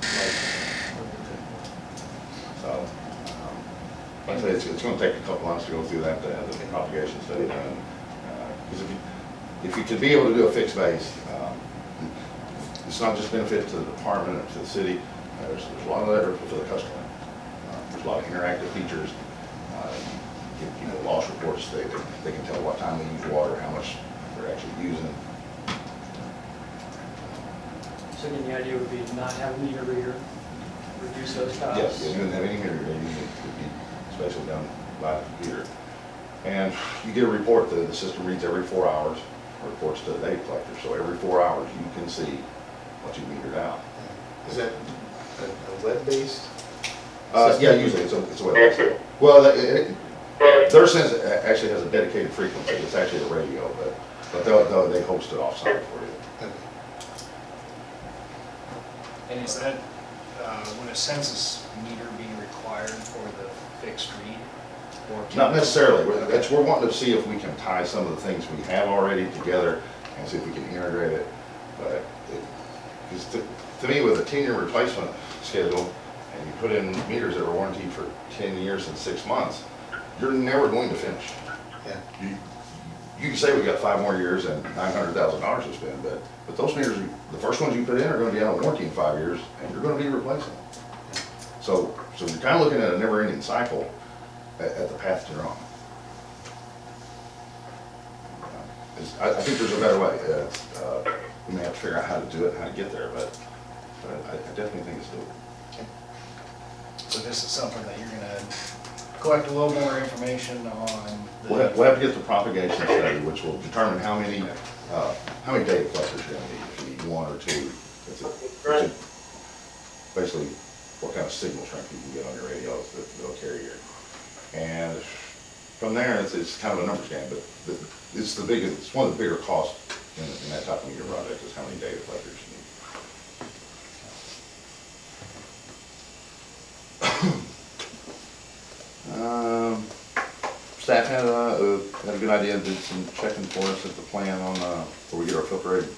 So, like I say, it's going to take a couple months to go through that, to have the propagation study done. Because if you could be able to do a fixed base, it's not just benefit to the department or to the city. There's a lot of that for the customer. There's a lot of interactive features. Give people loss reports. They can tell what time they use water, how much they're actually using. So again, the idea would be to not have a meter reader, reduce those costs. Yes, you didn't have any meter reading. It would be especially done by the computer. And you get a report that the system reads every 4 hours, reports to the data collector. So every 4 hours, you can see what you metered out. Is that a web-based? Yeah, usually it's a web. Well, their sense actually has a dedicated frequency. It's actually a radio, but they host it off-site for you. Okay. And is that, would a census meter be required for the fixed read? Or Not necessarily. We're wanting to see if we can tie some of the things we have already together and see if we can integrate it. But because to me, with a 10-year replacement schedule, and you put in meters that are warranted for 10 years and 6 months, you're never going to finish. Yeah. You can say we got 5 more years and $900,000 to spend, but those meters, the first ones you put in are going to be out of warranty in 5 years, and you're going to be replacing them. So you're kind of looking at a never-ending cycle at the path you're on. I think there's a better way. We may have to figure out how to do it, and how to get there, but I definitely think it's doable. So this is something that you're gonna collect a little more information on. We'll have to get the propagation study, which will determine how many data collectors you're gonna need, if you need 1 or 2. Basically, what kind of signal strength you can get on your radio with the carrier. And from there, it's kind of a numbers game, but it's one of the bigger costs in that type of meter project is how many data collectors you need. Staff had a good idea, did some checking for us at the plant on where we get our filter aid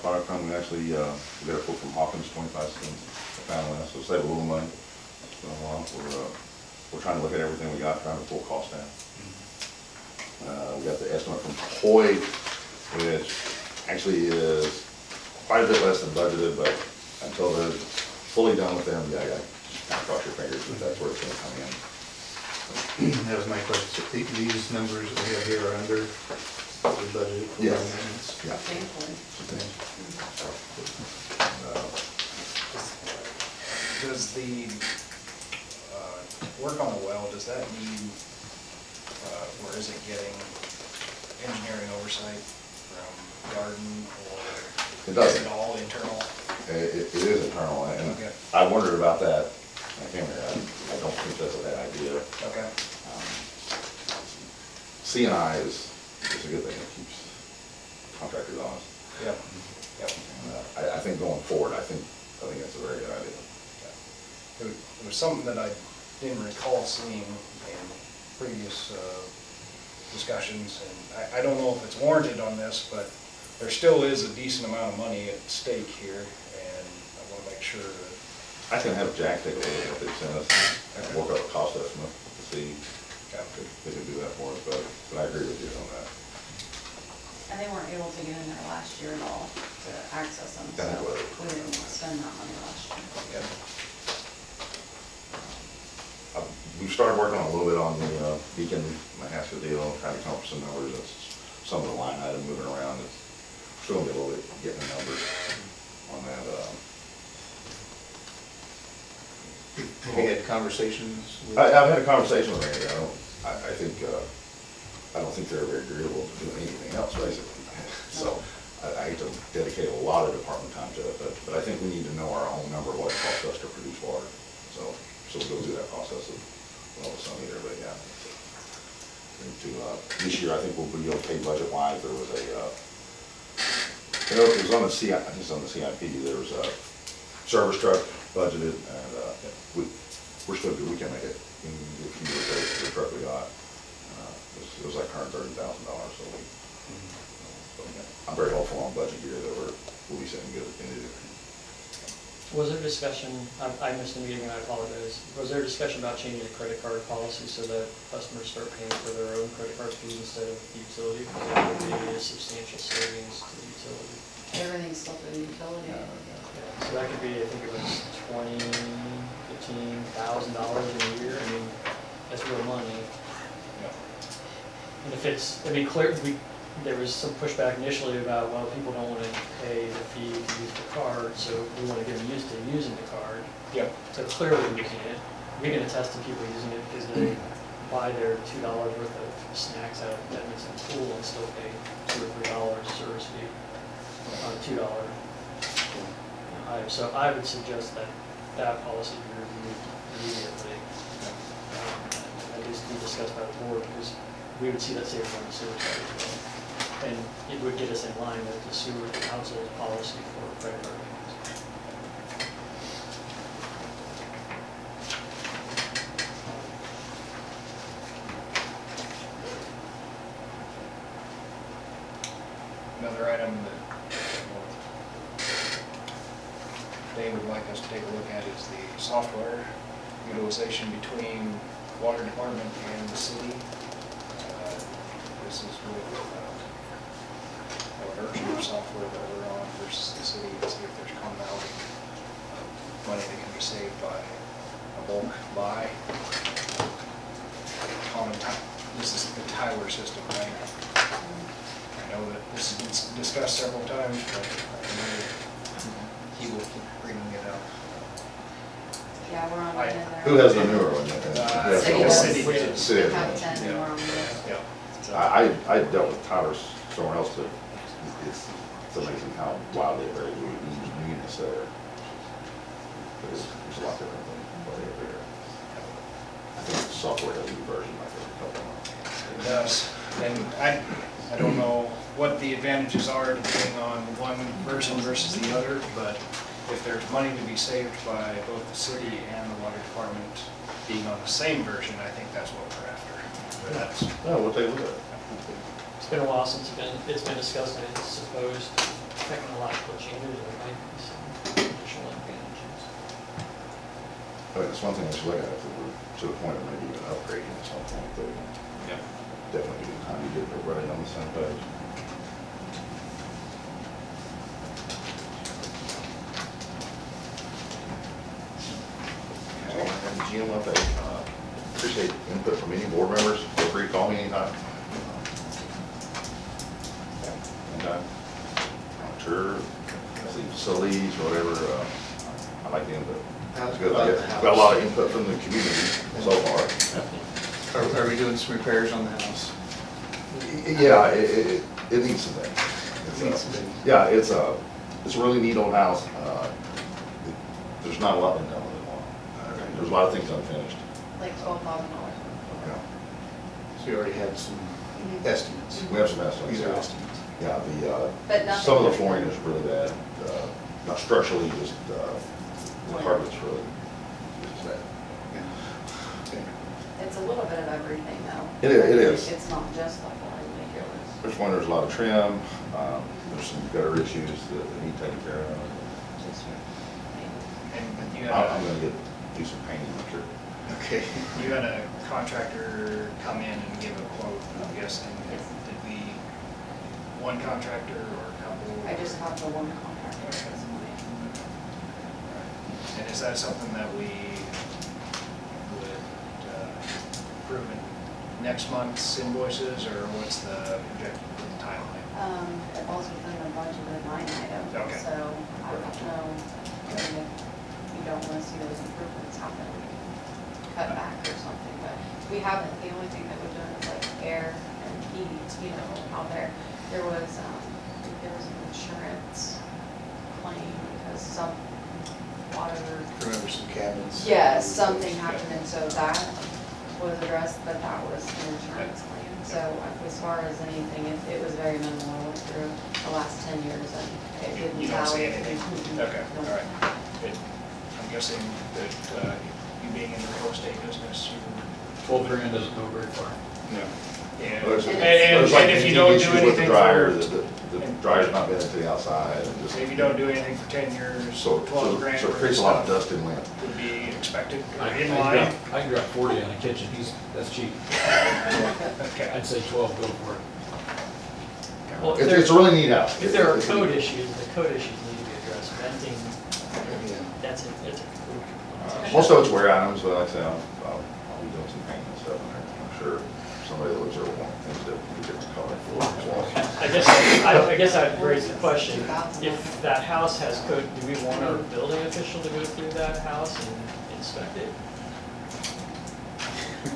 product from. We actually we got a quote from Hawkins, 25 cents a pound less, so save a little money. So we're trying to look at everything we got, trying to pull costs down. We got the estimate from Hoy, which actually is quite a bit less than budgeted, but until they're fully done with them, yeah, just kind of cross your fingers that that's where it's going to come in. That was my question. So these numbers that we have here are under the budget for Yeah. maintenance? Yeah. Thankfully. Does the work on the well, does that need, or is it getting engineering oversight from Garden, or It does. is it all internal? It is internal, and Okay. I wondered about that. I came here, I don't think that's a bad idea. Okay. C&I is a good thing, it keeps contractors honest. Yep. Yep. And, I think going forward, I think that's a very good idea. It was something that I didn't recall seeing in previous discussions, and I don't know if it's warranted on this, but there still is a decent amount of money at stake here, and I want to make sure that. I can have Jack take a look at what they sent us and work out a cost estimate to see if they can do that for us, but I agree with you on that. And they weren't able to get in there last year at all to access them, so That's what- we didn't spend that money last year. We've started working on a little bit on the Beacon Mahaska deal, trying to come up with some numbers. That's some of the line item moving around. It's still gonna be a little bit getting the numbers on that. Have you had conversations with? I've had a conversation with Randy. I don't think they're very agreeable to doing anything else, basically. So I hate to dedicate a lot of department time to it, but I think we need to know our own number, what it costs us to produce water. So we'll go through that process of, well, some either, but yeah. This year, I think we'll be okay budget-wise. There was it was on the CIP, I think it's on the CIP, there was a service truck budgeted, and we're still good, we can make it. We can get a few repairs to the truck we got. It was like $130,000, so I'm very hopeful on budget year that we'll be sitting good at the end of the year. Was there discussion, I missed the meeting and I apologize, was there discussion about changing the credit card policy so that customers start paying for their own credit card fees instead of the utility? Because that would be a substantial savings to the utility. Everything's still through the utility. So that could be, I think it was $15,000 a year, I mean, that's real money. And if it's, I mean, there was some pushback initially about, well, people don't want to pay the fee to use the card, so we want to get them used to using the card. Yep. So clearly using it. We can attest to people using it because they buy their $2 worth of snacks out of Edmonton Pool and still pay $2 or $3 service fee on a $2 item. So I would suggest that that policy be reviewed immediately. At least be discussed by the board, because we would see that savings on the sewer side as well. And it would get us in line with the sewer council's policy for credit card payments. Another item that they would like us to take a look at is the software utilization between water department and the city. This is with our version of software that we're on versus the city, to see if there's commonality of money that can be saved by a bulk buy. This is the Tyler system, right? I know that this has been discussed several times, but I know he will keep bringing it up. Yeah, we're on it in there. Who has the newer one? City does. City. We have 10 and we're on it. Yeah. So- I dealt with Tyler somewhere else, but it's amazing how wildly it varies. We use units there. But it's a lot different than what they have here. I think the software has a new version, I think, a couple months. It does, and I don't know what the advantages are depending on one version versus the other, but if there's money to be saved by both the city and the water department being on the same version, I think that's what we're after. But that's, Oh, what they look at. It's been a while since it's been discussed, and I suppose technological changes, there might be some additional advantages. I mean, it's one thing I should look at if we're to the point of maybe even upgrading at some point, but yeah. definitely give it time to get everybody on the same page. So, and the GM update, appreciate input from any board members, feel free to call me anytime. Anytime. I'm sure, see facilities, or whatever, I like the input. It's good, I've got a lot of input from the community so far. Are we doing some repairs on the house? Yeah, it needs some things. It needs some things. Yeah, it's a really neat old house. There's not a lot been done with it. There's a lot of things unfinished. Like $12,000. Yeah. So you already had some estimates? We have some estimates. These are Yeah. estimates. Yeah, But nothing. some of the flooring is really bad. Not structurally, just the carpet's really just bad. Okay. It's a little bit of everything though. It is. It's not just the flooring, like it was. There's one, there's a lot of trim. There's some gutter issues that need taken care of. Just, And you I'm had gonna do some painting, I'm sure. Okay. a contractor come in and give a quote, I'm guessing. Did we, one contractor or a couple? I just have the one contractor at this point. And is that something that we would approve in next month's invoices, or what's the projected timeline? It falls within the budgeted line item. Okay. So I don't know, I mean, if you don't wanna see those improvements happen, we can cut back or something, but we haven't, the only thing that we've done is like air and heat, you know, out there. There was, I think there was an insurance claim because some water. Remember some cabins? Yes, something happened, and so that was addressed, but that was an insurance claim. So as far as anything, it was very minimal. I went through the last 10 years and it didn't. You don't see anything? Mhm. Okay, No. all right. I'm guessing that you being in the real estate business, you. $12,000 doesn't go very far. No. Yeah. There's And like if you don't do issues with anything the dryer, for, the dryer's not been to the outside and just. if you don't do anything for 10 years, So, 12 grand so it worth creates a of lot of stuff dust and wind. would be expected, or I in can line. drop- I can drop 40 on a kitchen, that's cheap. Okay. I'd say 12, go for it. Well, if It's there's, a really neat house. if there are It's a code neat- issues, the code issues need to be addressed. Venting, Yeah. that's a code. Most of it's wear items, but like I say, I'll be doing some painting and stuff in there. I'm sure somebody that lives there will want things to be different color for as well. I guess I'd raise the question, if that house has code, do we want our building official to go through that house and inspect it?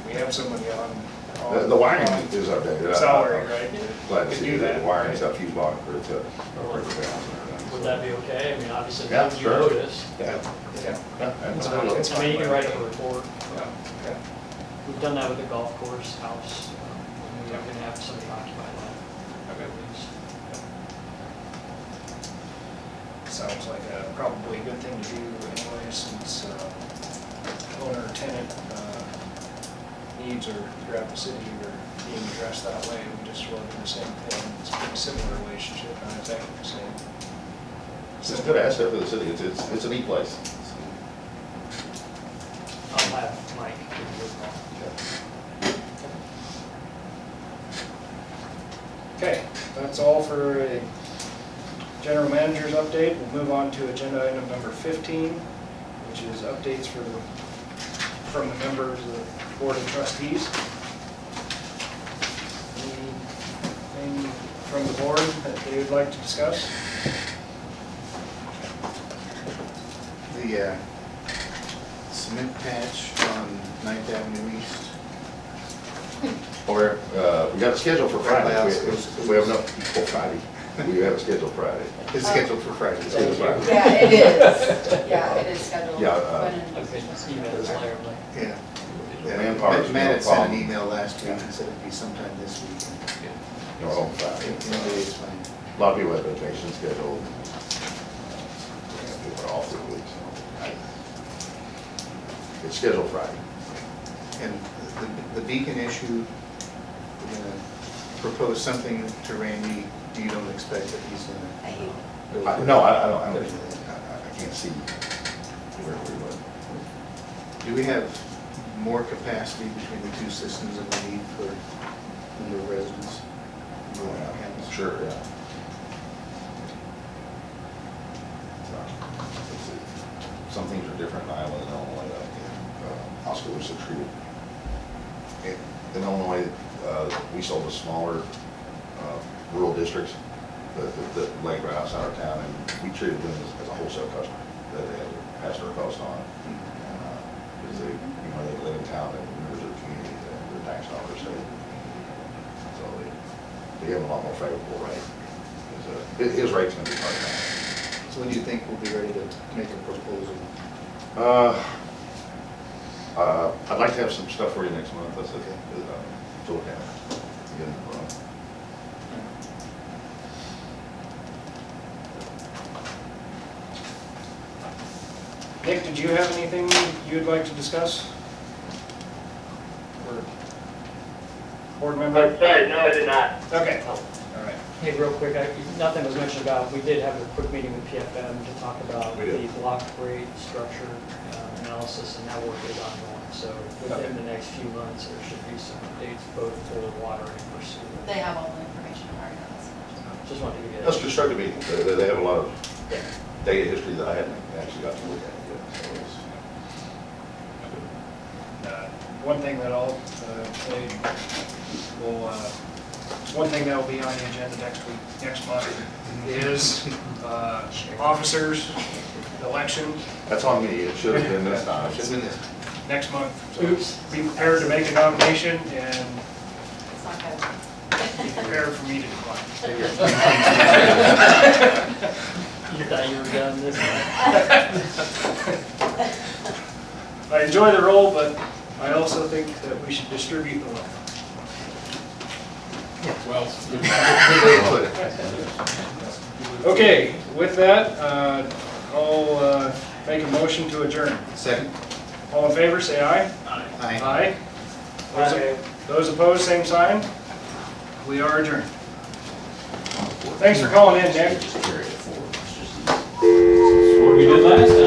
we have somebody on. The wiring is updated. Salary, right? Glad to Could see do that that. the wiring's got fuse box, or it's got. Would that be okay? I mean, obviously, Yeah, you sure. notice. Yeah. Yeah. That's It's I mean, you can fine. write up a report. Yeah, okay. We've done that with the golf course house. We're gonna have somebody occupy that. Okay. Sounds like probably a good thing to do anyway, since owner tenant needs are throughout the city are being addressed that way. We just run the same thing. It's a pretty similar relationship, not exactly the same. It's a good asset for the city. It's a neat place. I'll have Mike give you a call. Okay, that's all for a general manager's update. We'll move on to agenda item number 15, which is updates from the members of the Board of Trustees. Anything from the board that they would like to discuss? The cement patch on 9th Avenue East. Or, we got a schedule for Friday. Right, We have enough for Friday. We have a schedule Friday. It's scheduled for Friday. Scheduled Friday. Yeah, it is. Yeah, it is scheduled. Yeah, When Okay, email is later, like. Yeah. Manpower's Matt had no sent an problem. email last week and said it'd be sometime this week. No, on Friday. In days, fine. A lot of people have vacation scheduled. People are off for the week, so. It's scheduled Friday. And the beacon issue, we're gonna propose something to Randy. You don't expect that he's gonna. No, I don't, I can't see where we would. Do we have more capacity between the two systems than we need for number of residents? Sure, yeah. Some things are different in Iowa than Illinois, Oskaloosa treated. In Illinois, we sold to smaller rural districts that lay right outside our town, and we treated them as a wholesale customer that they had to pass their cost on. Because they live in town, they're members of the community, they're tax dollars, so they have a lot more favorable rate. His rate's gonna be part-time. So when do you think we'll be ready to make a proposal? I'd like to have some stuff for you next month, that's okay. To look at. Get it wrong. Nick, did you have anything you would like to discuss? Or board member? Sorry, no, I did not. Okay, all right. Hey, real quick, nothing was mentioned about, we did have a quick meeting with PFM to talk about We the did. block rate structure analysis, and that work is ongoing. So within the next few months, there should be some updates both for water and for sewer. They have all the information already on this. Just wanted to give you that. That's constructive meeting. They have a lot of data history that I hadn't actually got to look at yet. So One thing that I'll say, one thing that will be on the agenda next month is officers, election, that's on me. It should have been this time. Should've been this. next month. So Oops. be prepared to make a nomination and It's not good. be prepared for me to decline. You thought you were done this time? I enjoy the role, but I also think that we should distribute the wealth. Well, Good way to put it. Okay, with that, I'll make a motion to adjourn. Second? All in favor, say aye. Aye. Aye. Those opposed, same sign. We are adjourned. Thanks for calling in, Nick. Just carry it forward. It's just. what we did last time.